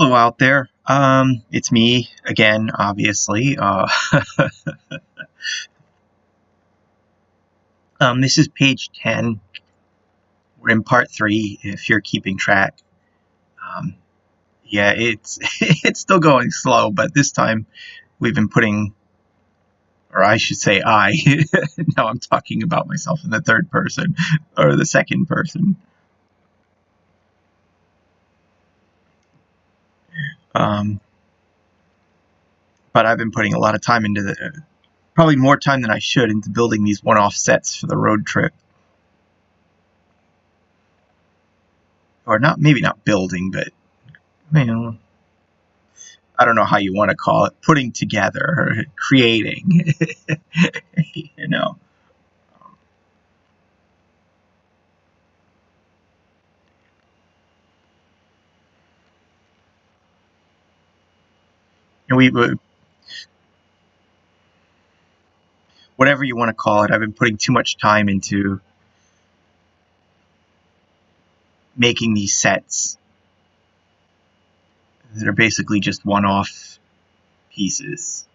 Hello out there. It's me again, obviously. This is page 10. We're in part 3, if you're keeping track. Um, yeah, it's it's still going slow, but this time we've been putting, or I should say I, now I'm talking about myself in the third person, or the second person. Um, but I've been putting a lot of time into probably more time than I should, into building these one-off sets for the road trip. Or not, maybe not building, but, you know, I don't know how you want to call it, putting together, creating, you know. And whatever you want to call it, I've been putting too much time into making these sets that are basically just one-off pieces.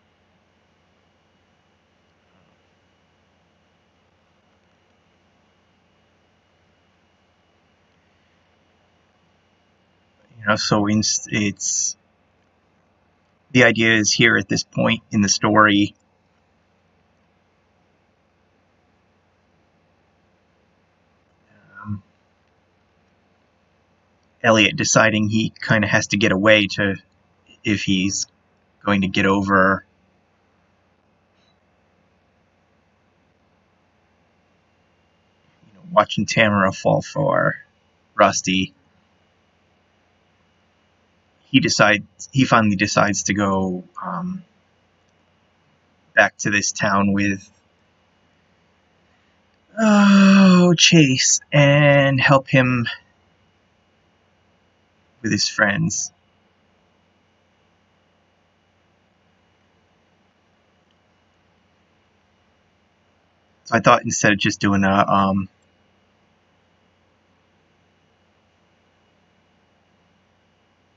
You know, so it's the idea is here at this point in the story, um, Elliot deciding he kind of has to get away to, if he's going to get over, you know, watching Tamara fall for Rusty. He finally decides to go back to this town with Chase and help him with his friends. So I thought instead of just doing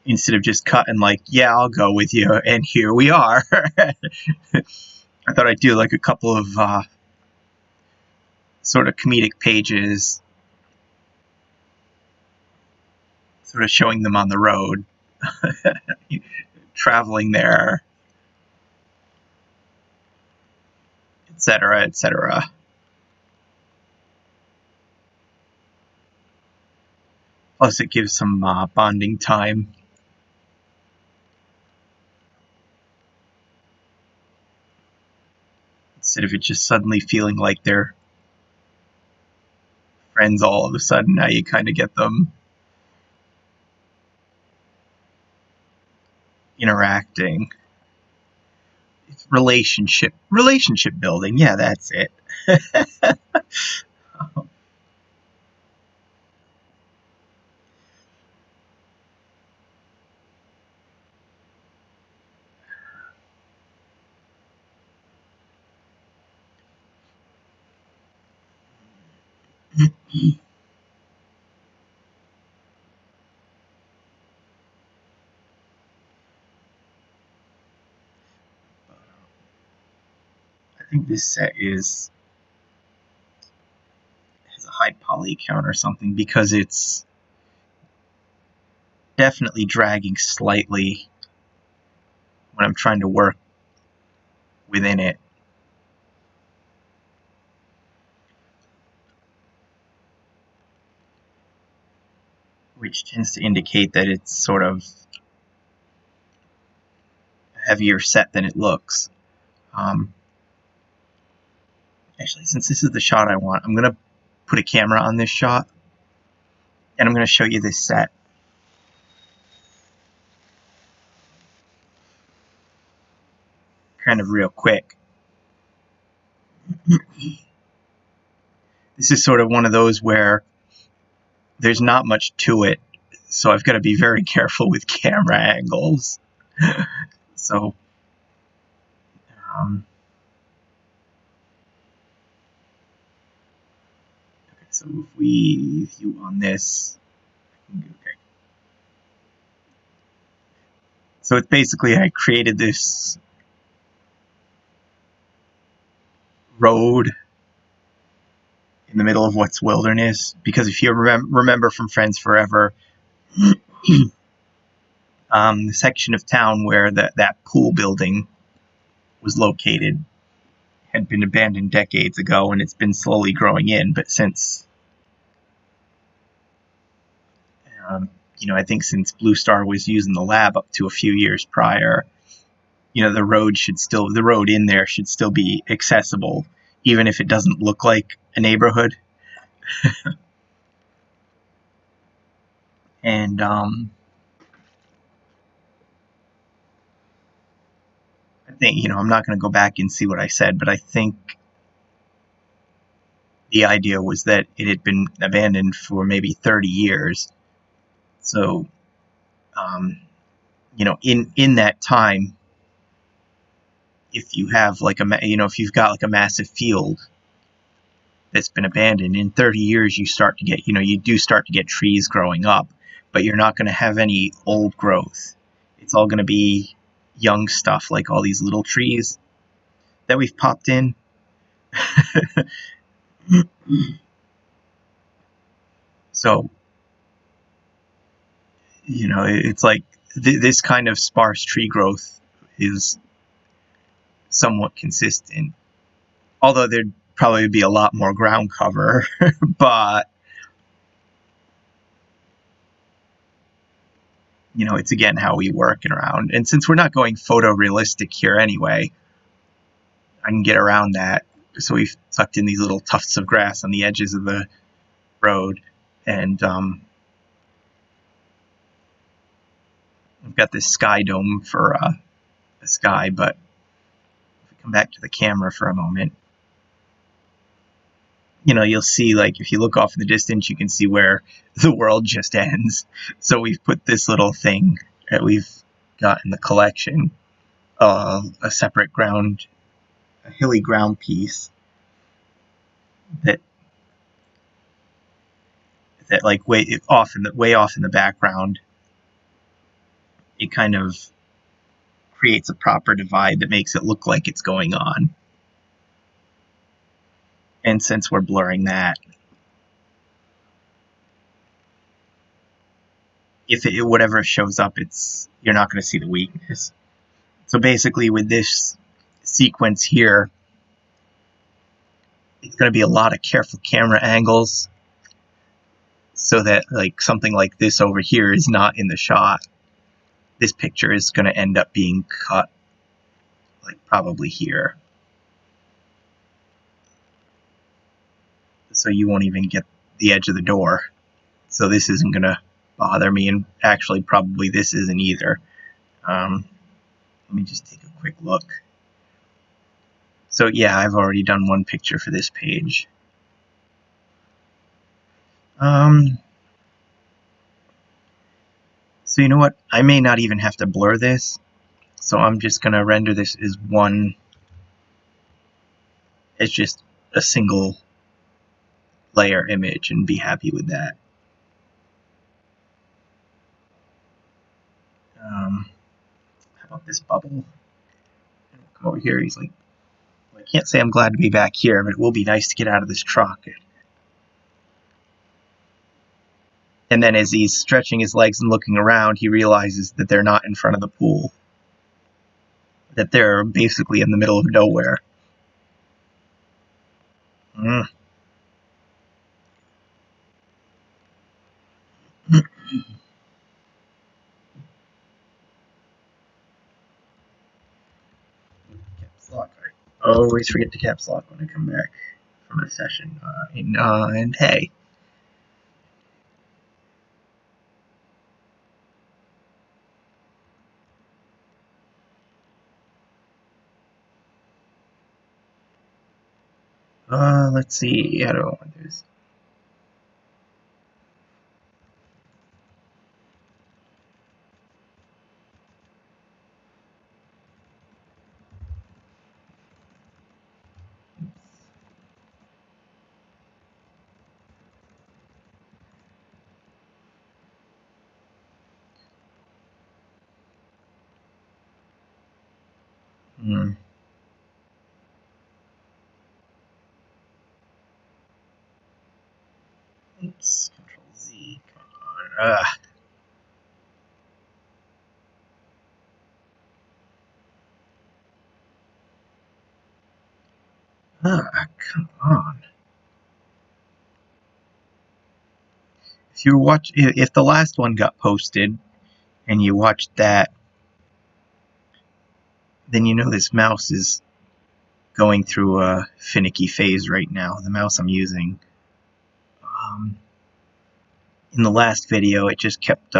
instead of just cutting like, yeah, I'll go with you, and here we are. I thought I'd do like a couple of sort of comedic pages, sort of showing them on the road, traveling there, etc., etc. Plus, it gives some bonding time. Instead of it just suddenly feeling like they're friends all of a sudden, now you kind of get them interacting. It's relationship building. Yeah, that's it. I think this set has a high poly count or something, because it's definitely dragging slightly when I'm trying to work within it. Which tends to indicate that it's sort of a heavier set than it looks. Actually, since this is the shot I want, I'm going to put a camera on this shot, and I'm going to show you this set. Kind of real quick. This is sort of one of those where there's not much to it, so I've got to be very careful with camera angles. So, okay, so if we view on this, okay. So it's basically, I created this road in the middle of what's wilderness, because if you remember from Friends Forever, the section of town where that pool building was located had been abandoned decades ago, and it's been slowly growing in. But since, I think since Blue Star was using the lab up to a few years prior, the road in there should still be accessible, even if it doesn't look like a neighborhood. And I think, I'm not going to go back and see what I said, but I think the idea was that it had been abandoned for maybe 30 years. So, in that time, if you have if you've got like a massive field that's been abandoned, in 30 years, you do start to get trees growing up, but you're not going to have any old growth. It's all going to be young stuff, like all these little trees that we've popped in. So, it's like this kind of sparse tree growth is somewhat consistent. Although there'd probably be a lot more ground cover, but it's again how we work it around. And since we're not going photorealistic here anyway, I can get around that. So we've tucked in these little tufts of grass on the edges of the road, and we've got this sky dome for the sky. But if we come back to the camera for a moment, you'll see, like, if you look off in the distance, you can see where the world just ends. So we've put this little thing that we've got in the collection, a separate a hilly ground piece that like way off in the background, it kind of creates a proper divide that makes it look like it's going on. And since we're blurring that, whatever shows up, you're not going to see the weakness. So basically, with this sequence here, it's going to be a lot of careful camera angles, so that like something like this over here is not in the shot. This picture is going to end up being cut, like probably here, so you won't even get the edge of the door. So this isn't going to bother me, and actually probably this isn't either. Let me just take a quick look. So yeah, I've already done one picture for this page. So you know what? I may not even have to blur this. So I'm just going to render this as just a single layer image and be happy with that. How about this bubble? Come over here. He's like, well, I can't say I'm glad to be back here, but it will be nice to get out of this truck. And then as he's stretching his legs and looking around, he realizes that they're not in front of the pool, that they're basically in the middle of nowhere. Caps lock. I always forget to caps lock when I come back from a session. And hey. Let's see. How do I want to do this? Mm. Oops, Control Z. Come on. Come on. If the last one got posted and you watched that, then you know this mouse is going through a finicky phase right now. The mouse I'm using. In the last video, it just kept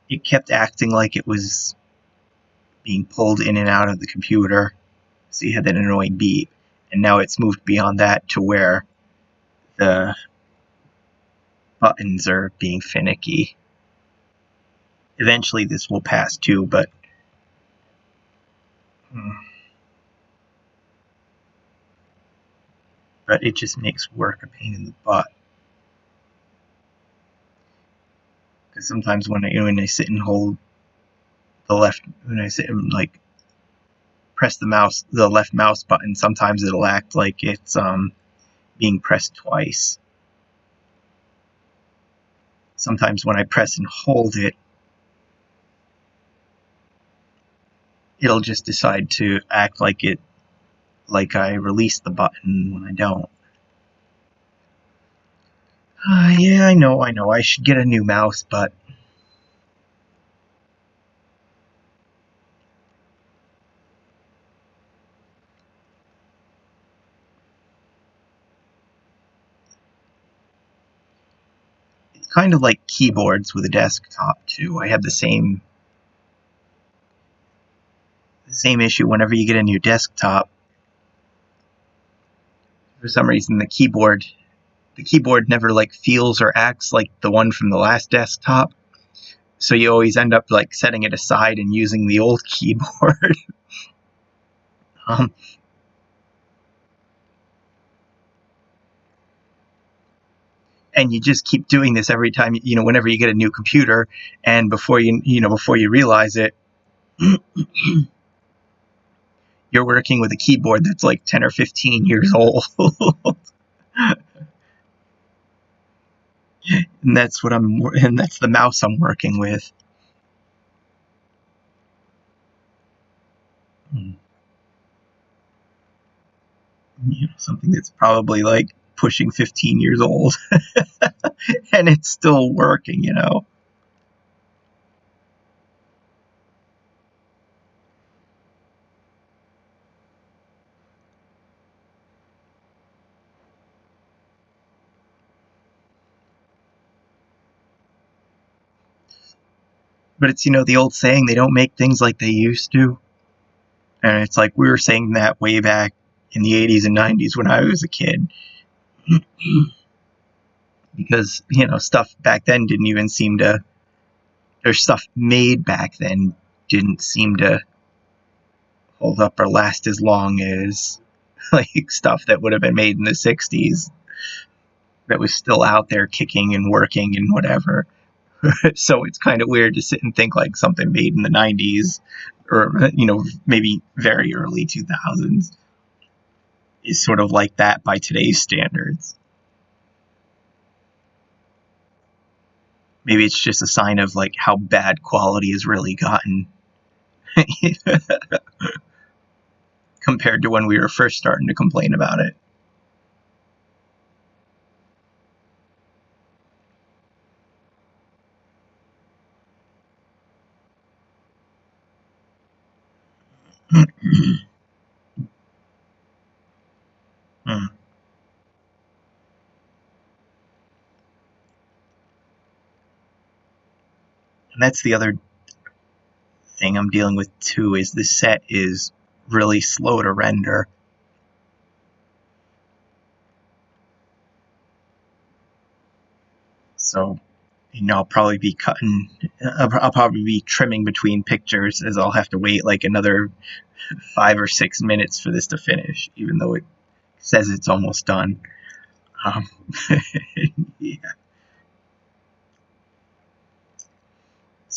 it kept acting like it was being pulled in and out of the computer. So you had that annoying beep, and now it's moved beyond that to where the buttons are being finicky. Eventually this will pass too, but it just makes work a pain in the butt. Because sometimes when I sit and hold the left, when I sit and like press the left mouse button, sometimes it'll act like it's being pressed twice. Sometimes when I press and hold it, it'll just decide to act like I release the button when I don't. Yeah, I know. I should get a new mouse, but it's kind of like keyboards with a desktop too. I have the same issue whenever you get a new desktop. For some reason, the keyboard never like feels or acts like the one from the last desktop. So you always end up like setting it aside and using the old keyboard. And you just keep doing this every time, whenever you get a new computer, and before you realize it, you're working with a keyboard that's like 10 or 15 years old. And that's the mouse I'm working with. Something that's probably like pushing 15 years old. And it's still working. But it's, the old saying, they don't make things like they used to. And it's like we were saying that way back in the 80s and 90s when I was a kid. Because, stuff back then didn't even seem to, or stuff made back then didn't seem to hold up or last as long as like stuff that would have been made in the 60s that was still out there kicking and working and whatever. So it's kind of weird to sit and think like something made in the 90s or maybe very early 2000s is sort of like that by today's standards. Maybe it's just a sign of like how bad quality has really gotten compared to when we were first starting to complain about it. And that's the other thing I'm dealing with too, is the set is really slow to render. So, I'll probably be I'll probably be trimming between pictures, as I'll have to wait like another 5 or 6 minutes for this to finish, even though it says it's almost done. Yeah.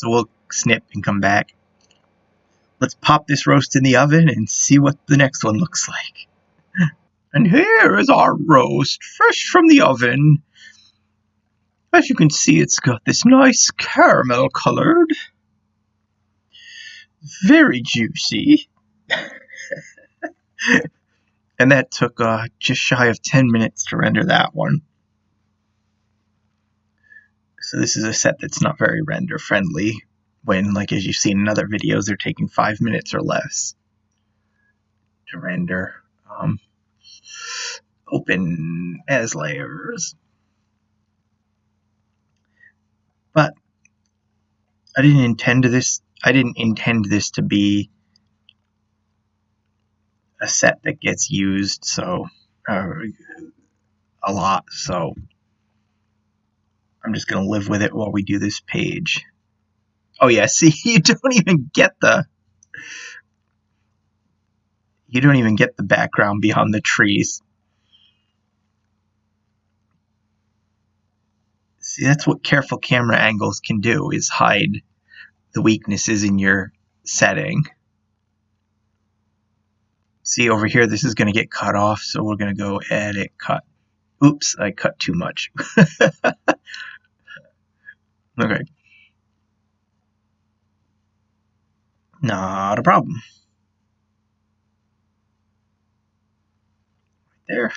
So we'll snip and come back. Let's pop this roast in the oven and see what the next one looks like. And here is our roast, fresh from the oven. As you can see, it's got this nice caramel colored, very juicy. And that took just shy of 10 minutes to render that one. So this is a set that's not very render friendly when, like as you've seen in other videos, they're taking 5 minutes or less to render. Open as layers. But I didn't intend this to be a set that gets used a lot, so I'm just gonna live with it while we do this page. Oh yeah, see, you don't even get the background beyond the trees. See, that's what careful camera angles can do, is hide the weaknesses in your setting. See over here, this is going to get cut off, so we're going to go edit, cut. Oops, I cut too much. Okay. Not a problem. Right there.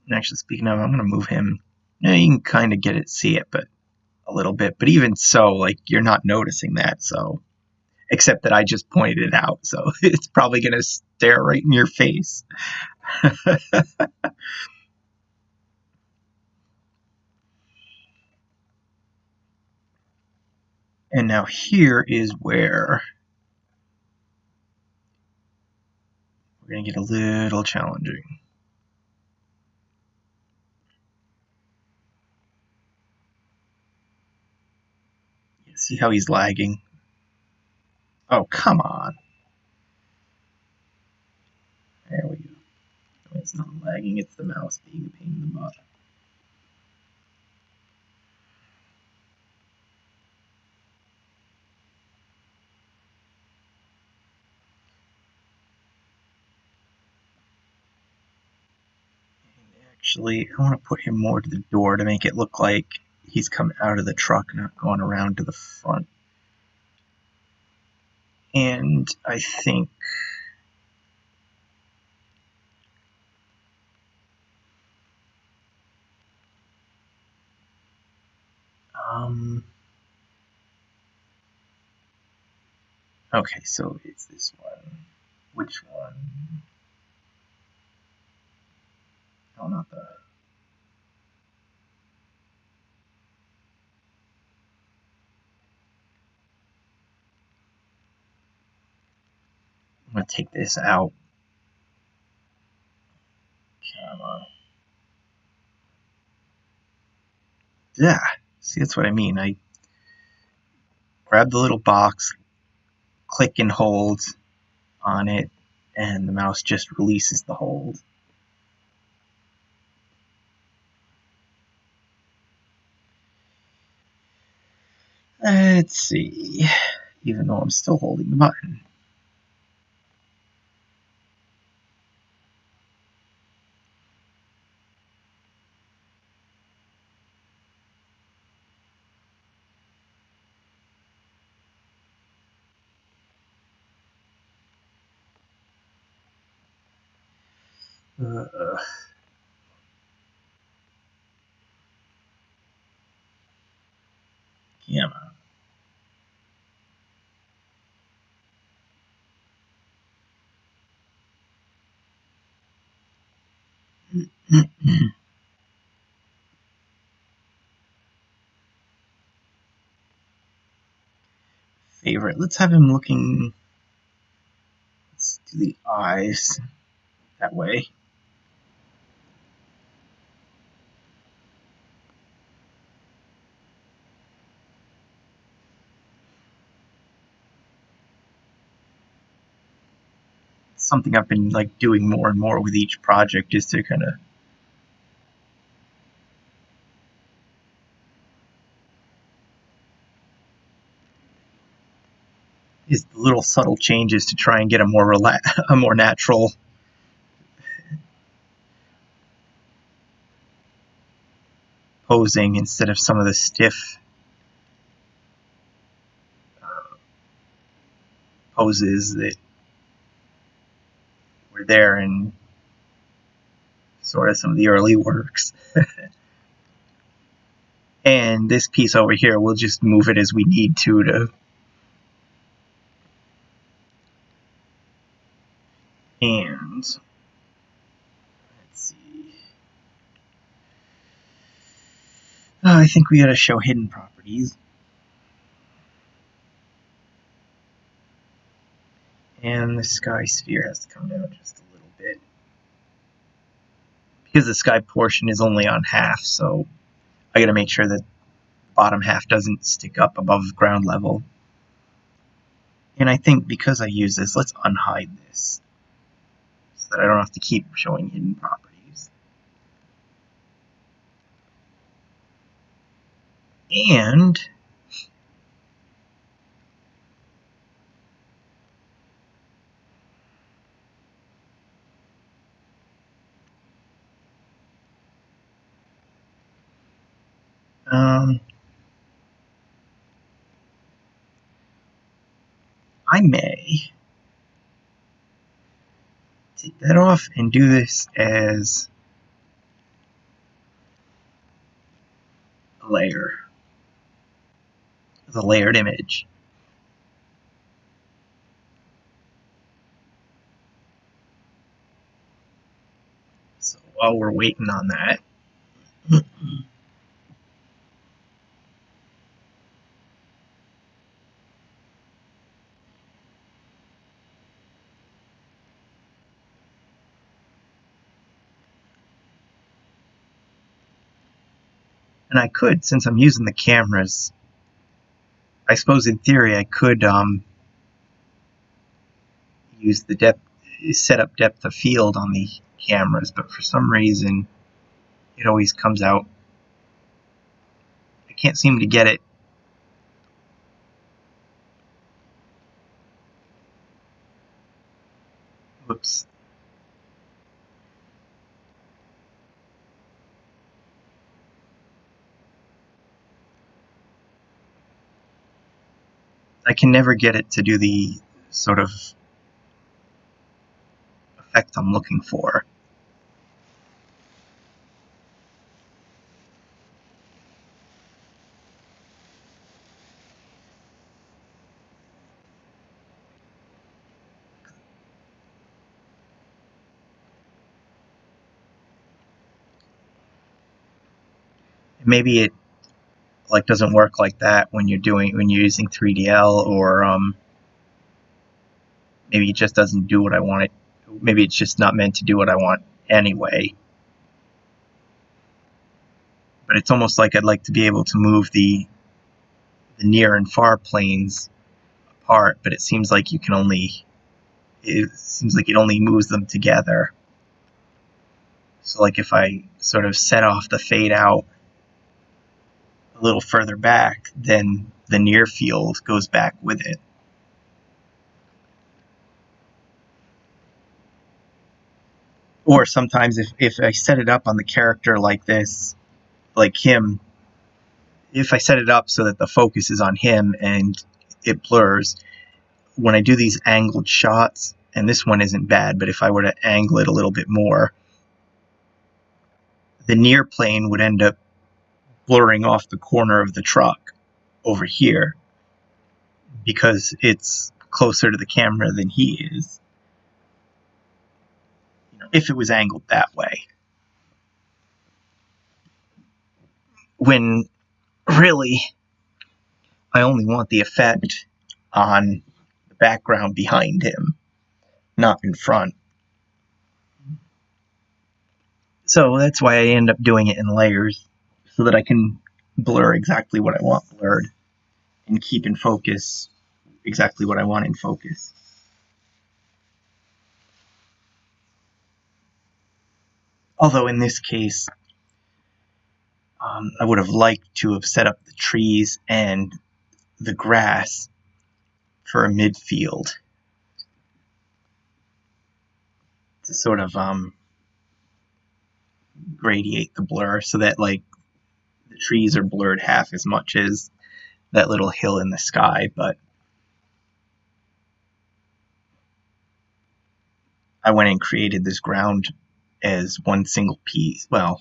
And actually, speaking of, I'm going to move him. Yeah, you can kind of see it, but a little bit. But even so, like, you're not noticing that, so. Except that I just pointed it out, so it's probably going to stare right in your face. And now here is where we're going to get a little challenging. See how he's lagging? Oh, come on. There we go. It's not lagging, it's the mouse being a pain in the butt. And actually, I want to put him more to the door to make it look like he's coming out of the truck, not going around to the front. And I think okay, so it's this one. Which one? Oh, not the. I'm gonna take this out. Come on. Yeah, see, that's what I mean. I grab the little box, click and hold on it, and the mouse just releases the hold. Let's see, even though I'm still holding the button. Camera. Favorite. Let's have him looking. Let's do the eyes that way. Something I've been like doing more and more with each project is to kind of is the little subtle changes to try and get a more natural posing instead of some of the stiff poses that were there in sort of some of the early works. And this piece over here, we'll just move it as we need to and let's see. I think we gotta show hidden properties. And the sky sphere has to come down just a little bit. Because the sky portion is only on half, so I gotta make sure that the bottom half doesn't stick up above ground level. And I think because I use this, let's unhide this so that I don't have to keep showing hidden properties. And I may take that off and do this as a layer, as a layered image. So while we're waiting on that, and I could, since I'm using the cameras, I suppose in theory I could use the depth, set up depth of field on the cameras, but for some reason it always comes out. I can't seem to get it. Whoops. I can never get it to do the sort of effect I'm looking for. Maybe it like doesn't work like that when you're using 3DL, or maybe it just doesn't do what I want it. Maybe it's just not meant to do what I want anyway. But it's almost like I'd like to be able to move the near and far planes apart, but it seems like it only moves them together. So like if I sort of set off the fade out a little further back, then the near field goes back with it. Or sometimes if I set it up on the character like this, like him, if I set it up so that the focus is on him and it blurs, when I do these angled shots, and this one isn't bad, but if I were to angle it a little bit more, the near plane would end up blurring off the corner of the truck over here because it's closer to the camera than he is. If it was angled that way. When really, I only want the effect on the background behind him, not in front. So that's why I end up doing it in layers, so that I can blur exactly what I want blurred and keep in focus exactly what I want in focus. Although in this case, I would have liked to have set up the trees and the grass for a midfield to sort of gradiate the blur so that like the trees are blurred half as much as that little hill in the sky. But I went and created this ground as one single piece. Well,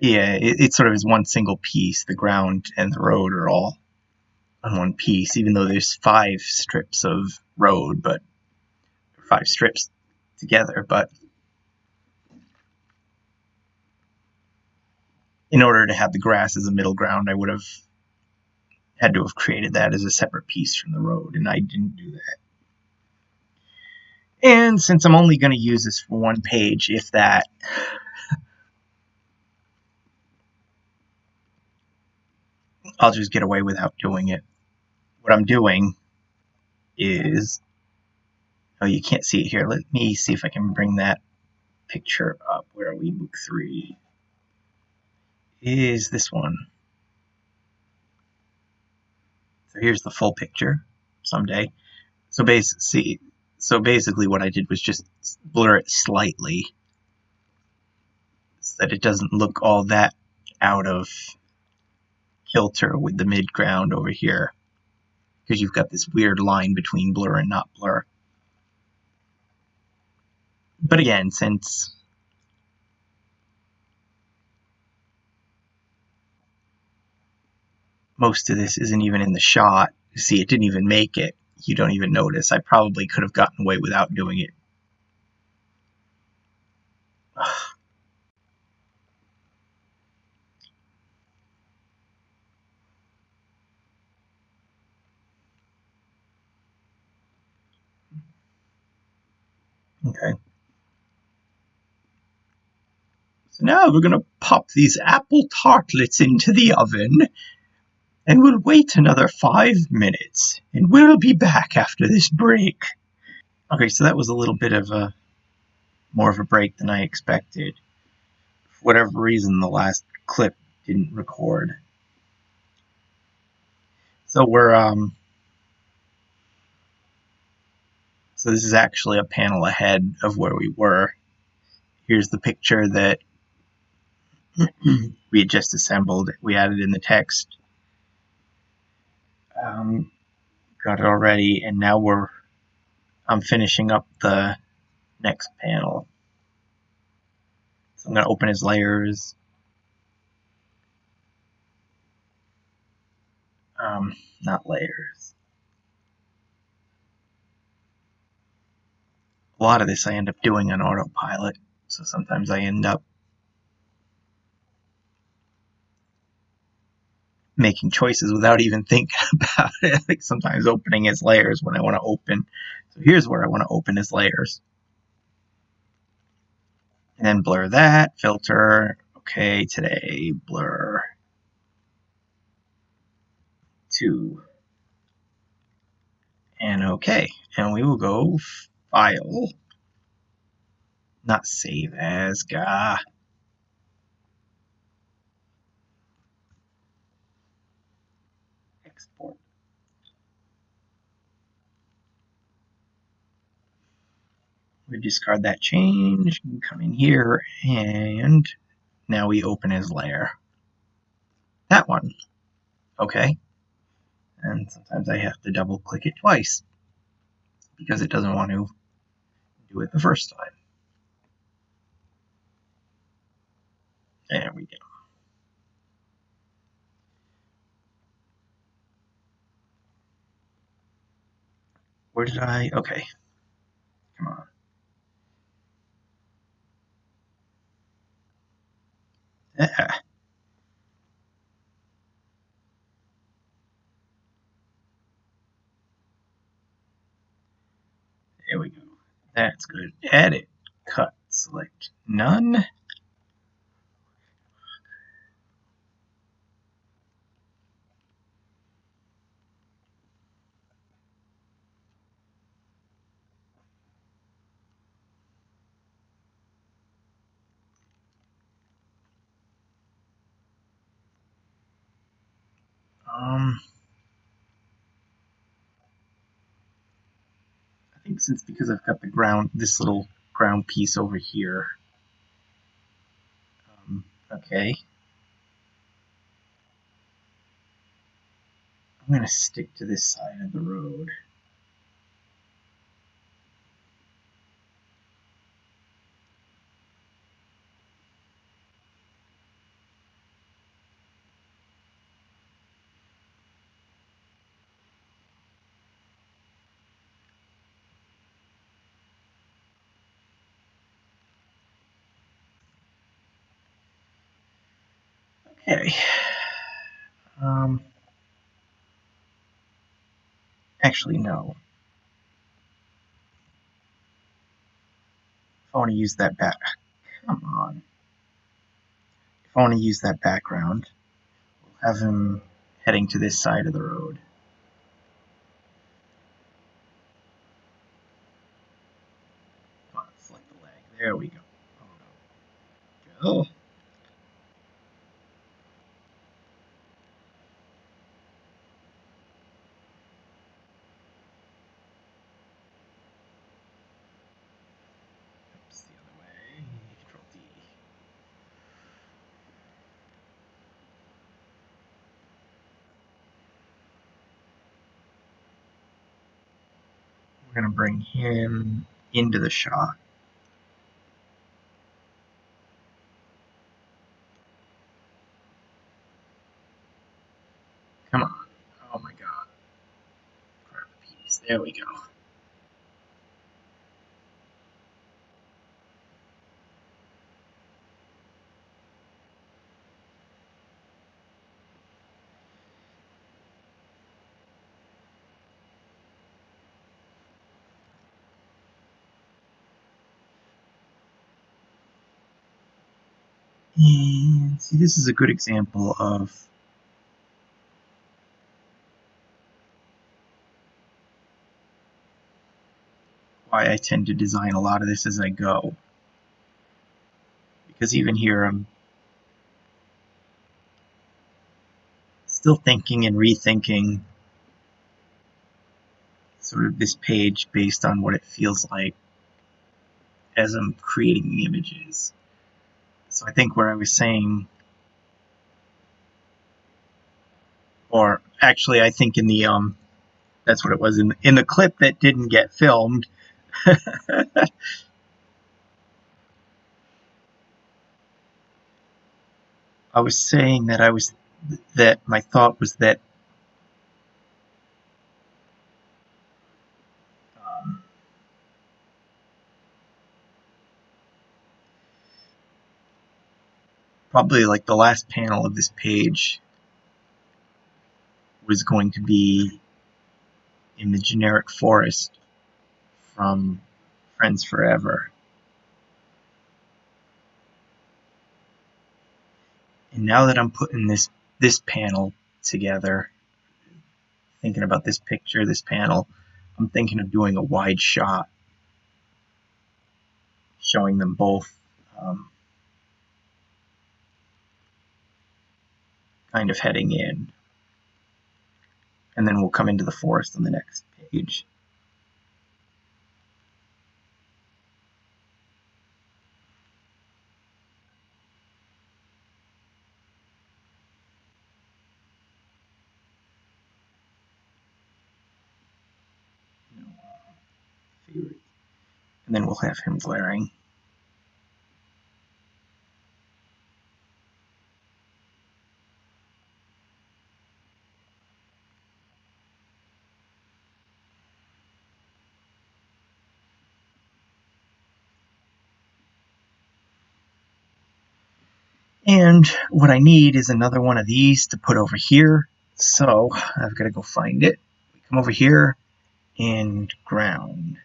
yeah, it sort of is one single piece. The ground and the road are all on one piece, even though there's 5 strips of road, but 5 strips together. But in order to have the grass as a middle ground, I would have had to have created that as a separate piece from the road, and I didn't do that. And since I'm only going to use this for one page, if that, I'll just get away without doing it. What I'm doing is, oh, you can't see it here. Let me see if I can bring that picture up. Where are we? Book 3 is this one. So here's the full picture someday. So basically what I did was just blur it slightly so that it doesn't look all that out of kilter with the midground over here, because you've got this weird line between blur and not blur. But again, since most of this isn't even in the shot, see, it didn't even make it. You don't even notice. I probably could have gotten away without doing it. Okay. So now we're going to pop these apple tartlets into the oven, and we'll wait another 5 minutes, and we'll be back after this break. Okay, so that was a little bit of more of a break than I expected. For whatever reason, the last clip didn't record. So so this is actually a panel ahead of where we were. Here's the picture that we had just assembled. We added in the text. Got it already, and now I'm finishing up the next panel. So I'm going to open his layers. Not layers. A lot of this I end up doing on autopilot, so sometimes I end up making choices without even thinking about it. Like sometimes opening his layers when I want to open. So here's where I want to open his layers. And then blur that, filter, okay, today, blur 2. And okay. And we will go file, not save as, export. We discard that change, come in here, and now we open his layer. That one. Okay. And sometimes I have to double click it twice because it doesn't want to do it the first time. There we go. Where did I? Okay. Come on. Yeah. There we go. That's good. Edit. Cut. Select none. thinks it's because I've got the ground, this little ground piece over here. Okay. I'm going to stick to this side of the road. Okay. Actually, no. If I want to use that come on. If I want to use that background, we'll have him heading to this side of the road. Come on, select the leg. There we go. Oh, no. Go. Oops, the other way. Control D. We're going to bring him into the shot. Come on. Oh my god. Grab the piece. There we go. And see, this is a good example of why I tend to design a lot of this as I go. Because even here, I'm still thinking and rethinking sort of this page based on what it feels like as I'm creating the images. So I think where I was saying, or actually I think in the that's what it was in the clip that didn't get filmed. I was saying that my thought was that probably like the last panel of this page was going to be in the generic forest from Friends Forever. And now that I'm putting this panel together, thinking about this picture, this panel, I'm thinking of doing a wide shot, showing them both kind of heading in. And then we'll come into the forest on the next page. Favorite. And then we'll have him glaring. And what I need is another one of these to put over here. So I've got to go find it. We come over here and ground.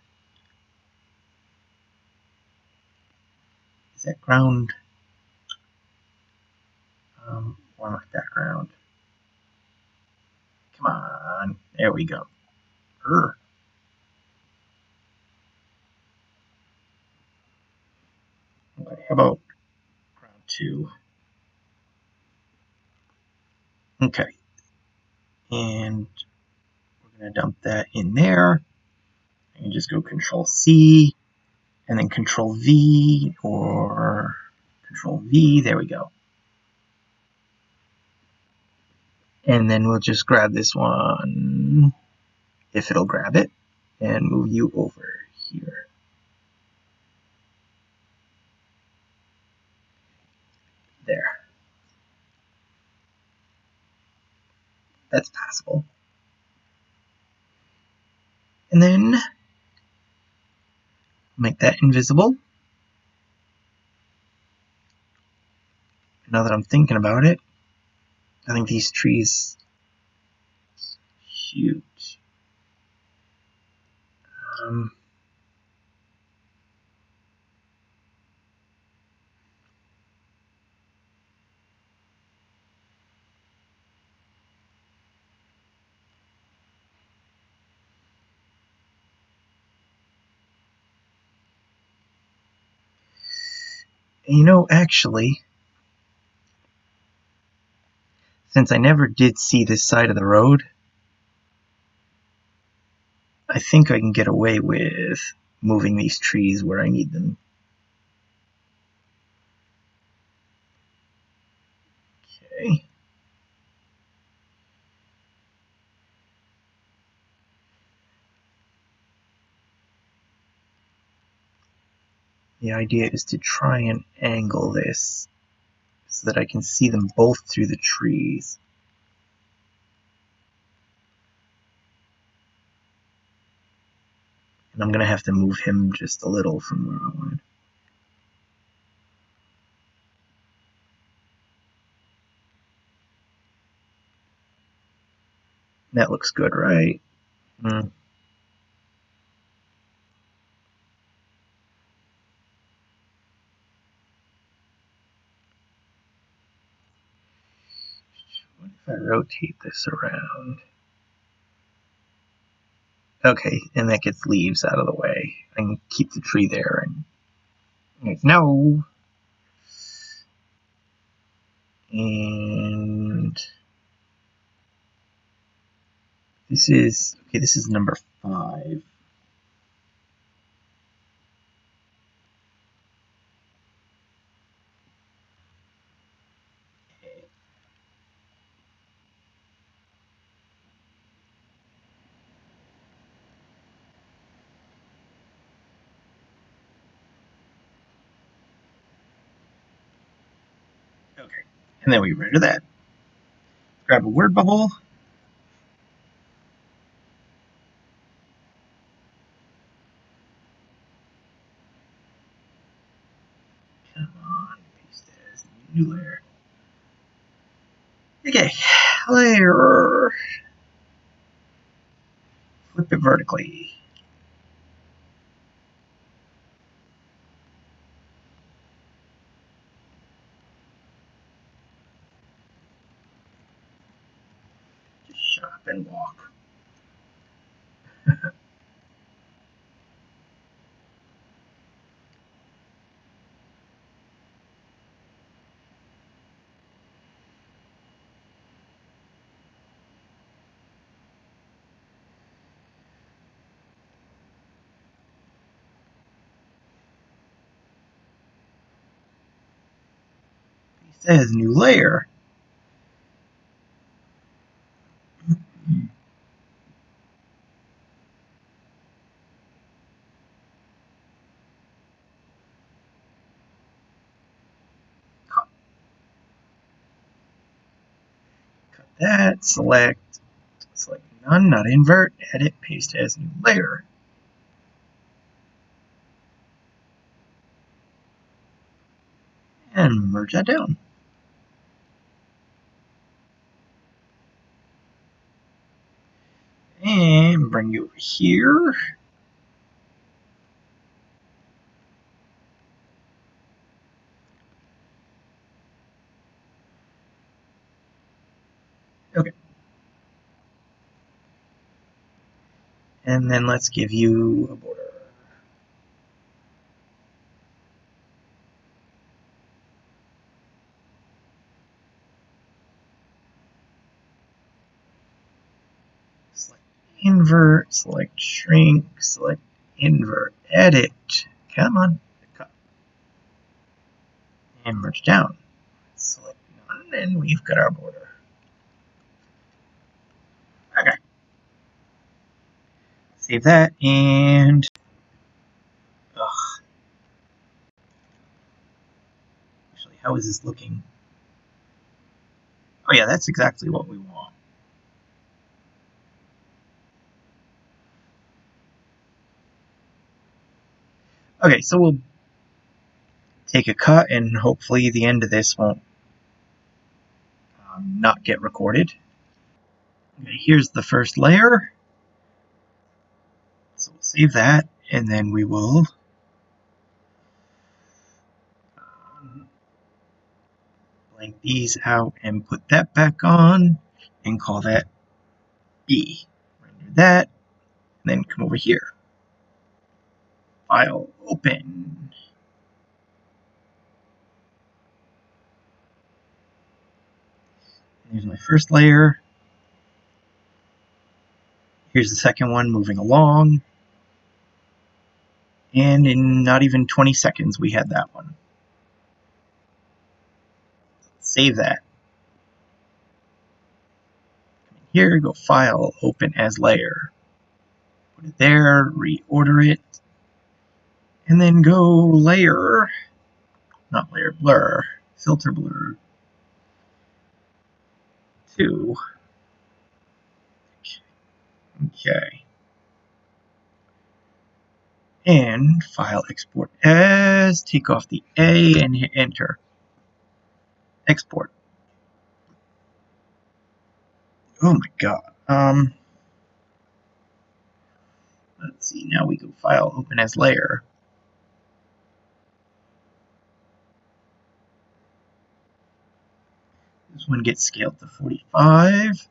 Is that ground? Or not that ground? Come on. There we go. How about ground 2? Okay. And we're going to dump that in there. I can just go Control C and then Control V or Control V. There we go. And then we'll just grab this one, if it'll grab it, and move you over here. There. That's passable. And then make that invisible. Now that I'm thinking about it, I think these trees huge. You know, actually, since I never did see this side of the road, I think I can get away with moving these trees where I need them. Okay. The idea is to try and angle this so that I can see them both through the trees. And I'm going to have to move him just a little from where I wanted. That looks good, right? What if I rotate this around? Okay, and that gets leaves out of the way. I can keep the tree there. And no. And this is okay. This is number 5. Okay, and then we get rid of that. Grab a word bubble. Come on, paste as new layer. Okay, layer. Flip it vertically. Just shut up and walk. Paste as new layer. Cut that. Select none, not invert. Edit. Paste as new layer. And merge that down. And bring you over here. Okay. And then let's give you a border. Select invert, select shrink, select invert, edit. Come on. Cut. And merge down. Select none, and we've got our border. Okay. Save that, and actually, how is this looking? Oh yeah, that's exactly what we want. Okay, so we'll take a cut, and hopefully the end of this won't not get recorded. Okay, here's the first layer. So we'll save that, and then we will blank these out and put that back on, and call that B. Render that, and then come over here. File, open. Here's my first layer. Here's the second one moving along. And in not even 20 seconds, we had that one. Save that. Here, go File, Open as Layer. Put it there, reorder it, and then go Layer, not Layer, Blur, Filter Blur 2. Okay. And File, Export As, take off the A and hit Enter. Export. Oh my god. Let's see, now we go File, Open as Layer. This one gets scaled to 45.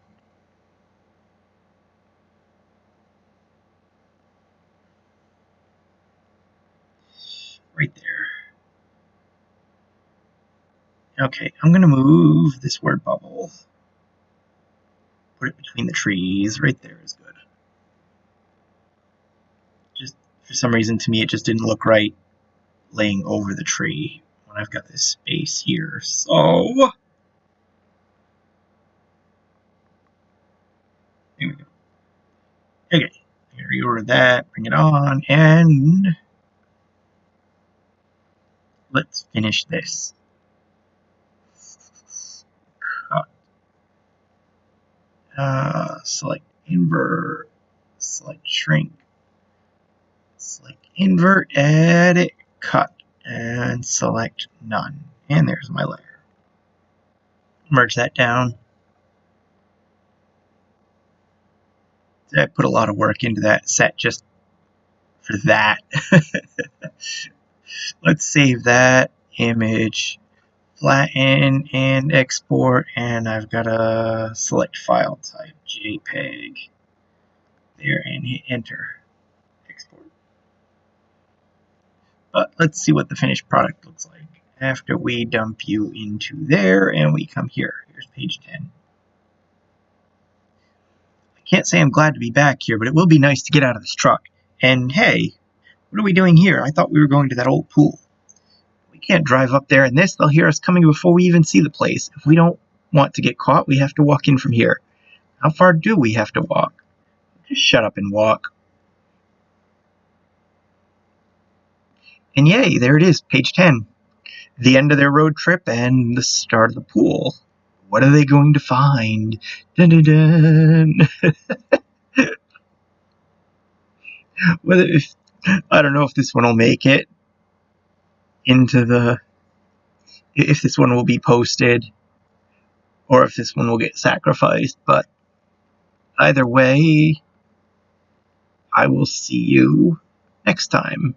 Right there. Okay, I'm going to move this word bubble. Put it between the trees. Right there is good. Just for some reason, to me, it just didn't look right laying over the tree when I've got this space here. So, there we go. Okay, reorder that, bring it on, and let's finish this. Select invert, select shrink, select invert, edit, cut, and select none. And there's my layer. Merge that down. I put a lot of work into that set just for that. Let's save that image, flatten and export, and I've got a select file type, JPEG. There, and hit enter. Export. But let's see what the finished product looks like after we dump you into there and we come here. Here's page 10. I can't say I'm glad to be back here, but it will be nice to get out of this truck. And hey, what are we doing here? I thought we were going to that old pool. We can't drive up there in this. They'll hear us coming before we even see the place. If we don't want to get caught, we have to walk in from here. How far do we have to walk? Just shut up and walk. And yay, there it is, page 10. The end of their road trip and the start of the pool. What are they going to find? Dun dun dun. I don't know if this one will make it into the... if this one will be posted, or if this one will get sacrificed, but either way, I will see you next time.